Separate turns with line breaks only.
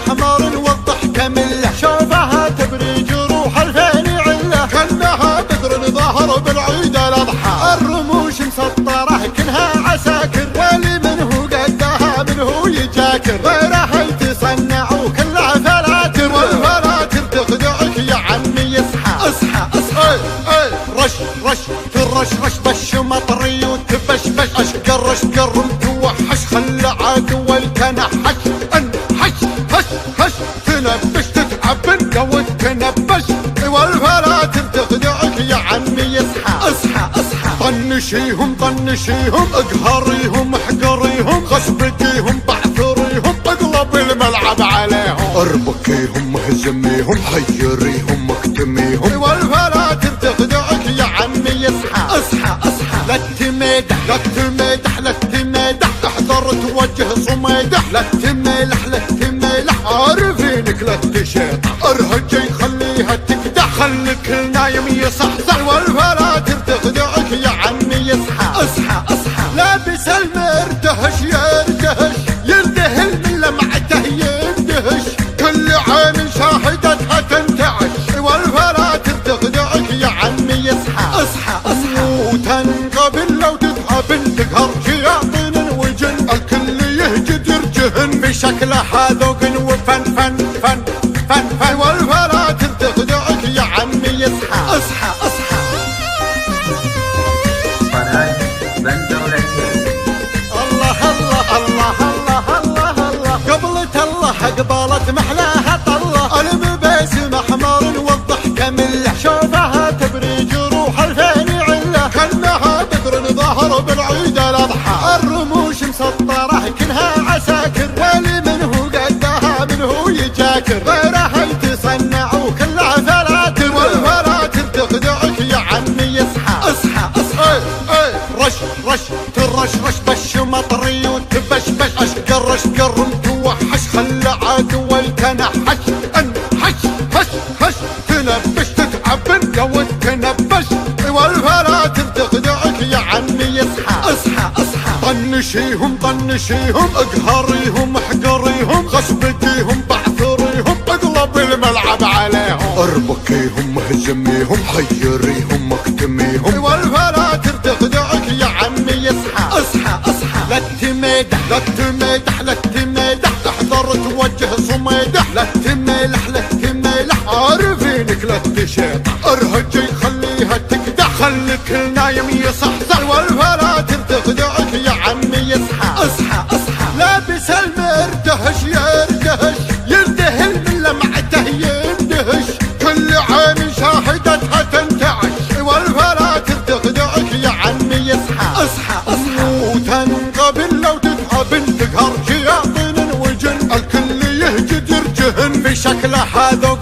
محمر والضحكة مله، شوفها تبري جروح الفين عله، كانها بدر ظهر بالعيد الاضحى، الرموش مسطره كلها عساكر، واللي منه قدها منه يجاكر، غيره يتصنع وكلها فلاتر، والفلاتر تخدعك يا عمي اصحى اصحى اصحى. رش رش ترشرش بش مطري وتبشبش، اشقر اشقر وتوحش خلى عدو التنحش، انحش هش هش تنبش تتعب انت وتنبش، والفلاتر تخدعك يا عمي اصحى اصحى اصحى. طنشيهم طنشيهم اقهريهم احقريهم، غشبكيهم بعثريهم اقلب الملعب عليهم، اربكيهم اهزميهم حيريهم اكتميهم، والفلاتر تخدعك يا عمي اصحى اصحى اصحى. لا تمدح لا تمدح لا تمدح، احذر توجه صميدح، لا تملح لا تملح عارفينك لا تشيط، ارهجي خليها تكدح، خليك النايم يصحصح، والفلاتر تخدعك يا عمي اصحى اصحى اصحى. لابس المرتهش يرتهش يندهل من لمعته يندهش، كل عين شاهدتها تنتعش، والفلاتر تخدعك يا عمي اصحى اصحى اصحى. وتنقبل لو تتعب تقهر شياطين وجن، الكل يهجد يرجهن بشكله ذوق وفن فن فن فن فن، والفلاتر تخدعك يا عمي اصحى اصحى اصحى. الله الله الله الله الله الله، قبلة الله قبلت محلاها طله، المبيس محمر والضحكة مله، شوفها تبري جروح الفين عله، كانها بدر ظهر بالعيد الاضحى، الرموش مسطره كلها عساكر، واللي منه قدها منه يجاكر، غيره يتصنع وكلها فلاتر، والفلاتر تخدعك يا عمي اصحى اصحى اصحى. رش رش ترشرش بش مطري وتبشبش، اشقر اشقر وتوحش خلى عدو التنحش، انحش هش هش تنبش تتعب انت وتنبش، والفلاتر تخدعك يا عمي اصحى اصحى اصحى. طنشيهم طنشيهم اقهريهم احقريهم، غشبكيهم بعثريهم اقلب الملعب عليهم، اربكيهم اهزميهم حيريهم اكتميهم، والفلاتر تخدعك يا عمي اصحى اصحى اصحى. لا تمدح لا تمدح لا تمدح، احذر توجه صميدح، لا تملح لا تملح عارفينك لا تشيط، ارهجي خليها تكدح، خليك النايم يصحصح، والفلاتر تخدعك يا عمي اصحى اصحى اصحى. لابس المرتهش يرتهش يندهل من لمعته يندهش، كل عين شاهدتها تنتعش، والفلاتر تخدعك يا عمي اصحى اصحى اصحى. وتنقبل لو تتعب تقهر شياطين وجن، الكل يهجد يرجهن بشكله ذوق